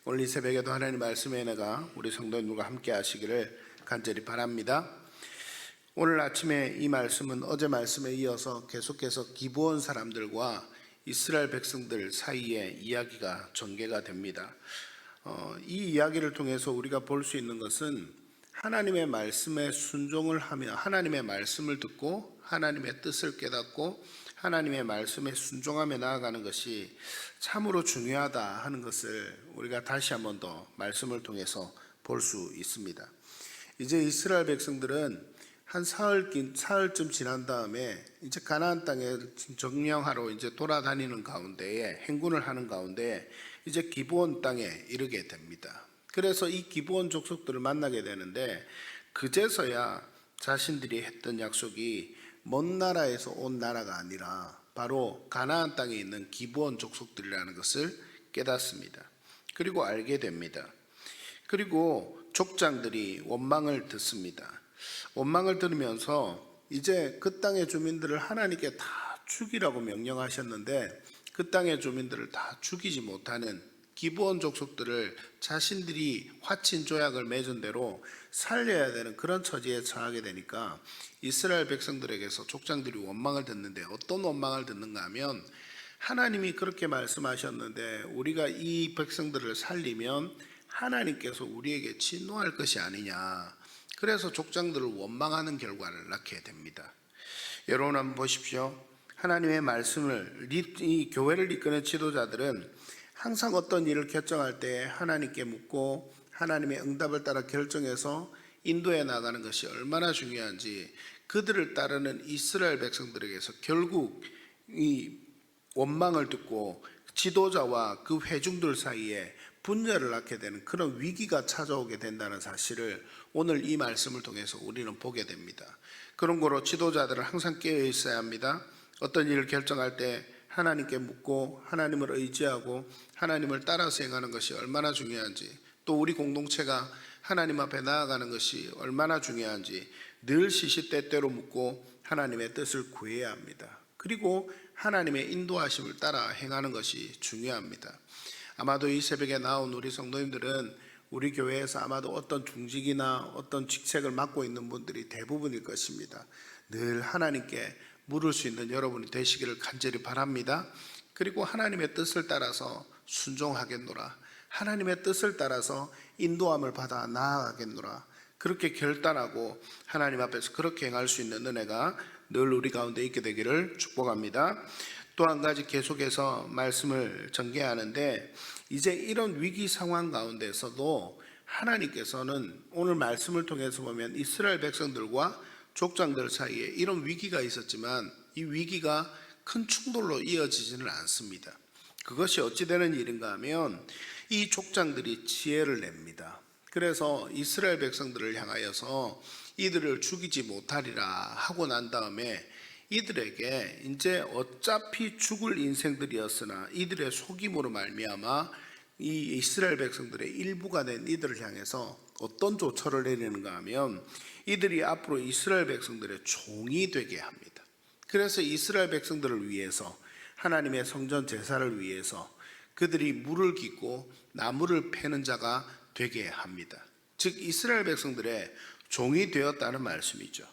오늘 이 새벽에도 하나님 말씀의 은혜가 우리 성도님들과 함께 하시기를 간절히 바랍니다. 오늘 아침에 이 말씀은 어제 말씀에 이어서 계속해서 기브온 사람들과 이스라엘 백성들 사이의 이야기가 전개가 됩니다. 이 이야기를 통해서 우리가 볼 수 있는 것은 하나님의 말씀에 순종을 하며 하나님의 말씀을 듣고 하나님의 뜻을 깨닫고 하나님의 말씀에 순종하며 나아가는 것이 참으로 중요하다 하는 것을 우리가 다시 한 번 더 말씀을 통해서 볼 수 있습니다. 이제 이스라엘 백성들은 한 사흘쯤 지난 다음에 이제 가나안 땅에 정령하러 이제 돌아다니는 가운데에 행군을 하는 가운데 이제 기브온 땅에 이르게 됩니다. 그래서 이 기브온 족속들을 만나게 되는데 그제서야 자신들이 했던 약속이 먼 나라에서 온 나라가 아니라 바로 가나안 땅에 있는 기브온 족속들이라는 것을 깨닫습니다. 그리고 알게 됩니다. 그리고 족장들이 원망을 듣습니다. 원망을 들으면서 이제 그 땅의 주민들을 하나님께 다 죽이라고 명령하셨는데 그 땅의 주민들을 다 죽이지 못하는 기브온 족속들을 자신들이 화친 조약을 맺은 대로 살려야 되는 그런 처지에 처하게 되니까 이스라엘 백성들에게서 족장들이 원망을 듣는데 어떤 원망을 듣는가 하면 하나님이 그렇게 말씀하셨는데 우리가 이 백성들을 살리면 하나님께서 우리에게 진노할 것이 아니냐. 그래서 족장들을 원망하는 결과를 낳게 됩니다. 여러분 한번 보십시오. 하나님의 말씀을 이 교회를 이끄는 지도자들은 항상 어떤 일을 결정할 때 하나님께 묻고 하나님의 응답을 따라 결정해서 인도해 나가는 것이 얼마나 중요한지 그들을 따르는 이스라엘 백성들에게서 결국 이 원망을 듣고 지도자와 그 회중들 사이에 분열을 낳게 되는 그런 위기가 찾아오게 된다는 사실을 오늘 이 말씀을 통해서 우리는 보게 됩니다. 그런 거로 지도자들은 항상 깨어 있어야 합니다. 어떤 일을 결정할 때 하나님께 묻고 하나님을 의지하고 하나님을 따라서 행하는 것이 얼마나 중요한지 또 우리 공동체가 하나님 앞에 나아가는 것이 얼마나 중요한지 늘 시시때때로 묻고 하나님의 뜻을 구해야 합니다. 그리고 하나님의 인도하심을 따라 행하는 것이 중요합니다. 아마도 이 새벽에 나온 우리 성도님들은 우리 교회에서 아마도 어떤 중직이나 어떤 직책을 맡고 있는 분들이 대부분일 것입니다. 늘 하나님께 물을 수 있는 여러분이 되시기를 간절히 바랍니다. 그리고 하나님의 뜻을 따라서 순종하겠노라. 하나님의 뜻을 따라서 인도함을 받아 나아가겠노라. 그렇게 결단하고 하나님 앞에서 그렇게 행할 수 있는 은혜가 늘 우리 가운데 있게 되기를 축복합니다. 또 한 가지 계속해서 말씀을 전개하는데 이제 이런 위기 상황 가운데서도 하나님께서는 오늘 말씀을 통해서 보면 이스라엘 백성들과 족장들 사이에 이런 위기가 있었지만 이 위기가 큰 충돌로 이어지지는 않습니다. 그것이 어찌 되는 일인가 하면 이 족장들이 지혜를 냅니다. 그래서 이스라엘 백성들을 향하여서 이들을 죽이지 못하리라 하고 난 다음에 이들에게 이제 어차피 죽을 인생들이었으나 이들의 속임으로 말미암아 이 이스라엘 백성들의 일부가 된 이들을 향해서 어떤 조처를 내리는가 하면 이들이 앞으로 이스라엘 백성들의 종이 되게 합니다. 그래서 이스라엘 백성들을 위해서 하나님의 성전 제사를 위해서 그들이 물을 깃고 나무를 패는 자가 되게 합니다. 즉 이스라엘 백성들의 종이 되었다는 말씀이죠.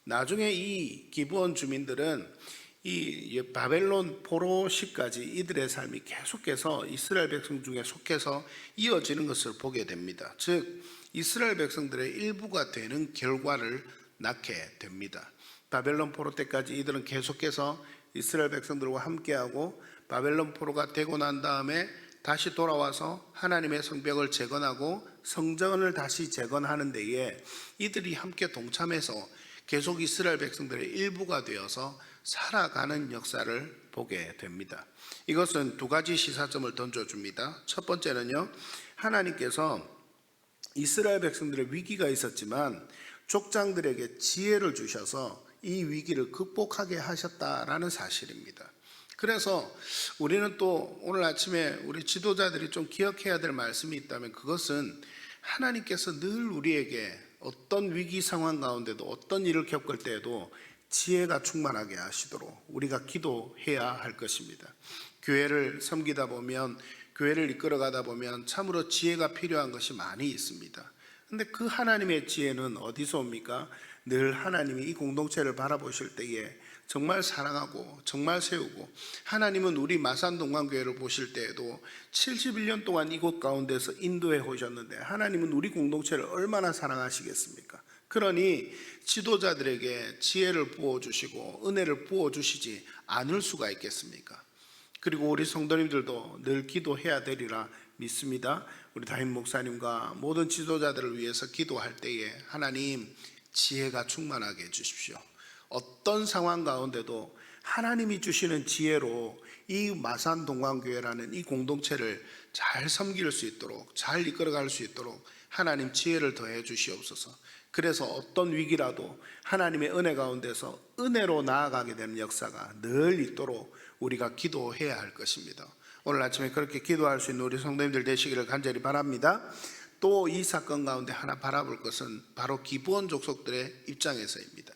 나중에 이 기브온 주민들은 이 바벨론 포로 시까지 이들의 삶이 계속해서 이스라엘 백성 중에 속해서 이어지는 것을 보게 됩니다. 즉 이스라엘 백성들의 일부가 되는 결과를 낳게 됩니다. 바벨론 포로 때까지 이들은 계속해서 이스라엘 백성들과 함께하고 바벨론 포로가 되고 난 다음에 다시 돌아와서 하나님의 성벽을 재건하고 성전을 다시 재건하는 데에 이들이 함께 동참해서 계속 이스라엘 백성들의 일부가 되어서 살아가는 역사를 보게 됩니다. 이것은 두 가지 시사점을 던져줍니다. 첫 번째는요, 하나님께서 이스라엘 백성들의 위기가 있었지만 족장들에게 지혜를 주셔서 이 위기를 극복하게 하셨다라는 사실입니다. 그래서 우리는 또 오늘 아침에 우리 지도자들이 좀 기억해야 될 말씀이 있다면 그것은 하나님께서 늘 우리에게 어떤 위기 상황 가운데도 어떤 일을 겪을 때에도 지혜가 충만하게 하시도록 우리가 기도해야 할 것입니다. 교회를 섬기다 보면 교회를 이끌어가다 보면 참으로 지혜가 필요한 것이 많이 있습니다. 근데 그 하나님의 지혜는 어디서 옵니까? 늘 하나님이 이 공동체를 바라보실 때에 정말 사랑하고 정말 세우고, 하나님은 우리 마산동강교회를 보실 때에도 71년 동안 이곳 가운데서 인도해 오셨는데 하나님은 우리 공동체를 얼마나 사랑하시겠습니까? 그러니 지도자들에게 지혜를 부어주시고 은혜를 부어주시지 않을 수가 있겠습니까? 그리고 우리 성도님들도 늘 기도해야 되리라 믿습니다. 우리 담임 목사님과 모든 지도자들을 위해서 기도할 때에 하나님 지혜가 충만하게 해주십시오. 어떤 상황 가운데도 하나님이 주시는 지혜로 이 마산동강교회라는 이 공동체를 잘 섬길 수 있도록, 잘 이끌어갈 수 있도록 하나님 지혜를 더해 주시옵소서. 그래서 어떤 위기라도 하나님의 은혜 가운데서 은혜로 나아가게 되는 역사가 늘 있도록 우리가 기도해야 할 것입니다. 오늘 아침에 그렇게 기도할 수 있는 우리 성도님들 되시기를 간절히 바랍니다. 또 이 사건 가운데 하나 바라볼 것은 바로 기브온 족속들의 입장에서입니다.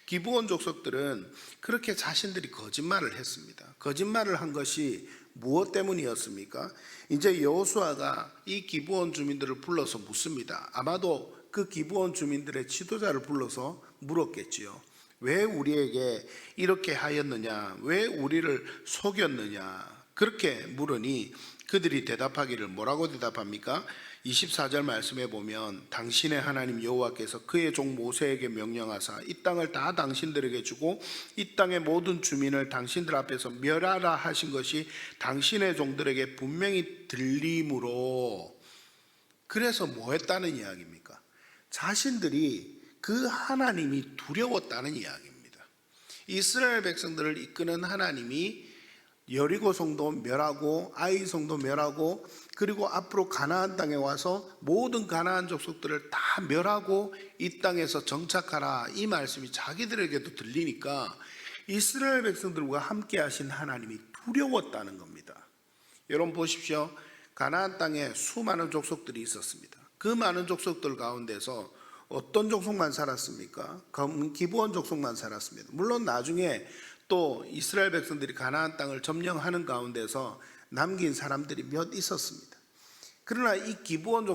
기브온 족속들은 그렇게 자신들이 거짓말을 했습니다. 거짓말을 한 것이 무엇 때문이었습니까? 이제 여호수아가 이 기브온 주민들을 불러서 묻습니다. 아마도 그 기브온 주민들의 지도자를 불러서 물었겠지요. 왜 우리에게 이렇게 하였느냐? 왜 우리를 속였느냐? 그렇게 물으니 그들이 대답하기를 뭐라고 대답합니까? 24절 말씀에 보면 당신의 하나님 여호와께서 그의 종 모세에게 명령하사 이 땅을 다 당신들에게 주고 이 땅의 모든 주민을 당신들 앞에서 멸하라 하신 것이 당신의 종들에게 분명히 들림으로. 그래서 뭐 했다는 이야기입니까? 자신들이 그 하나님이 두려웠다는 이야기입니다. 이스라엘 백성들을 이끄는 하나님이 여리고 성도 멸하고 아이 성도 멸하고, 그리고 앞으로 가나안 땅에 와서 모든 가나안 족속들을 다 멸하고 이 땅에서 정착하라, 이 말씀이 자기들에게도 들리니까 이스라엘 백성들과 함께 하신 하나님이 두려웠다는 겁니다. 여러분 보십시오. 가나안 땅에 수많은 족속들이 있었습니다. 그 많은 족속들 가운데서 어떤 족속만 살았습니까? 기브온 족속만 살았습니다. 물론 나중에 또 이스라엘 백성들이 가나안 땅을 점령하는 가운데서 남긴 사람들이 몇 있었습니다. 그러나 이 기브온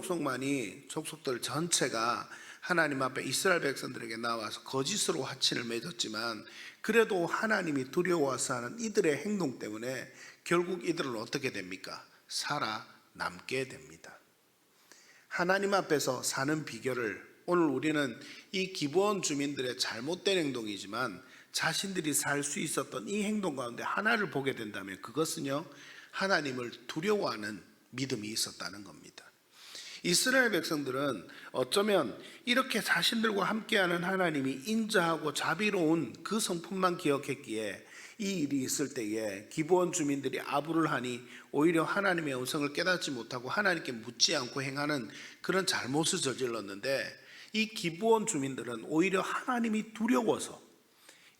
족속들 전체가 하나님 앞에 이스라엘 백성들에게 나와서 거짓으로 화친을 맺었지만, 그래도 하나님이 두려워서 하는 이들의 행동 때문에 결국 이들은 어떻게 됩니까? 살아남게 됩니다. 하나님 앞에서 사는 비결을 오늘 우리는 이 기브온 주민들의 잘못된 행동이지만 자신들이 살 수 있었던 이 행동 가운데 하나를 보게 된다면 그것은요, 하나님을 두려워하는 믿음이 있었다는 겁니다. 이스라엘 백성들은 어쩌면 이렇게 자신들과 함께하는 하나님이 인자하고 자비로운 그 성품만 기억했기에 이 일이 있을 때에 기브온 주민들이 아부를 하니 오히려 하나님의 음성을 깨닫지 못하고 하나님께 묻지 않고 행하는 그런 잘못을 저질렀는데, 이 기브온 주민들은 오히려 하나님이 두려워서,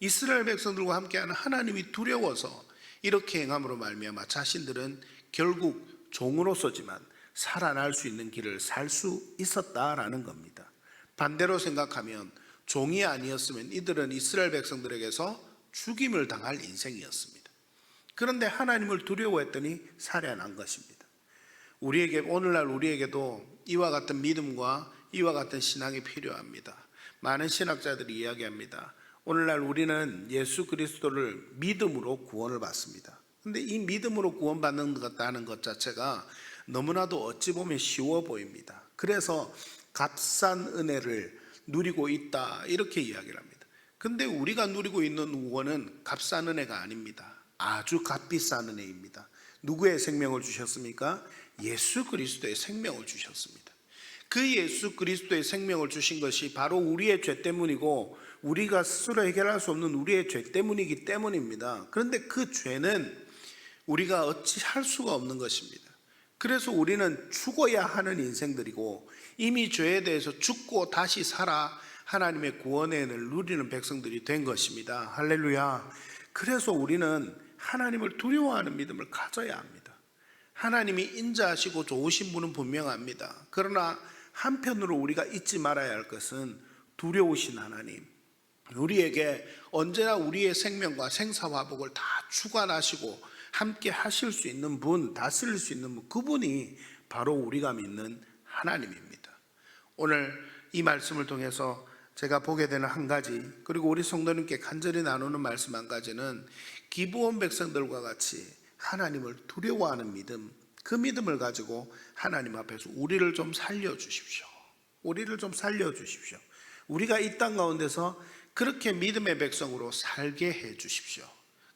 이스라엘 백성들과 함께하는 하나님이 두려워서 이렇게 행함으로 말미암아 자신들은 결국 종으로서지만 살아날 수 있는 길을 살 수 있었다라는 겁니다. 반대로 생각하면 종이 아니었으면 이들은 이스라엘 백성들에게서 죽임을 당할 인생이었습니다. 그런데 하나님을 두려워했더니 살아난 것입니다. 오늘날 우리에게도 이와 같은 믿음과 이와 같은 신앙이 필요합니다. 많은 신학자들이 이야기합니다. 오늘날 우리는 예수 그리스도를 믿음으로 구원을 받습니다. 그런데 이 믿음으로 구원받는다는 것 자체가 너무나도 어찌 보면 쉬워 보입니다. 그래서 값싼 은혜를 누리고 있다, 이렇게 이야기를 합니다. 그런데 우리가 누리고 있는 구원은 값싼 은혜가 아닙니다. 아주 값비싼 은혜입니다. 누구의 생명을 주셨습니까? 예수 그리스도의 생명을 주셨습니다. 그 예수 그리스도의 생명을 주신 것이 바로 우리의 죄 때문이고 우리가 스스로 해결할 수 없는 우리의 죄 때문이기 때문입니다. 그런데 그 죄는 우리가 어찌 할 수가 없는 것입니다. 그래서 우리는 죽어야 하는 인생들이고 이미 죄에 대해서 죽고 다시 살아 하나님의 구원의 은혜를 누리는 백성들이 된 것입니다. 할렐루야. 그래서 우리는 하나님을 두려워하는 믿음을 가져야 합니다. 하나님이 인자하시고 좋으신 분은 분명합니다. 그러나 한편으로 우리가 잊지 말아야 할 것은 두려우신 하나님, 우리에게 언제나 우리의 생명과 생사화복을 다 주관하시고 함께 하실 수 있는 분, 다스릴 수 있는 분, 그분이 바로 우리가 믿는 하나님입니다. 오늘 이 말씀을 통해서 제가 보게 되는 한 가지, 그리고 우리 성도님께 간절히 나누는 말씀 한 가지는 기브온 백성들과 같이 하나님을 두려워하는 믿음, 그 믿음을 가지고 하나님 앞에서 우리를 좀 살려주십시오. 우리를 좀 살려주십시오. 우리가 이 땅 가운데서 그렇게 믿음의 백성으로 살게 해 주십시오.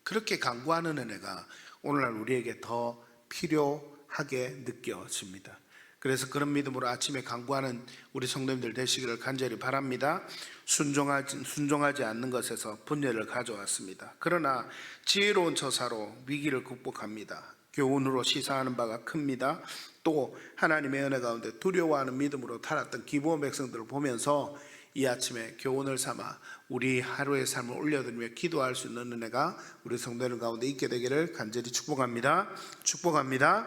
그렇게 간구하는 은혜가 오늘날 우리에게 더 필요하게 느껴집니다. 그래서 그런 믿음으로 아침에 간구하는 우리 성도님들 되시기를 간절히 바랍니다. 순종하지 않는 것에서 분열을 가져왔습니다. 그러나 지혜로운 처사로 위기를 극복합니다. 교훈으로 시사하는 바가 큽니다. 또 하나님의 은혜 가운데 두려워하는 믿음으로 살았던 기브온 백성들을 보면서 이 아침에 교훈을 삼아 우리 하루의 삶을 올려드리며 기도할 수 있는 은혜가 우리 성도들 가운데 있게 되기를 간절히 축복합니다. 축복합니다.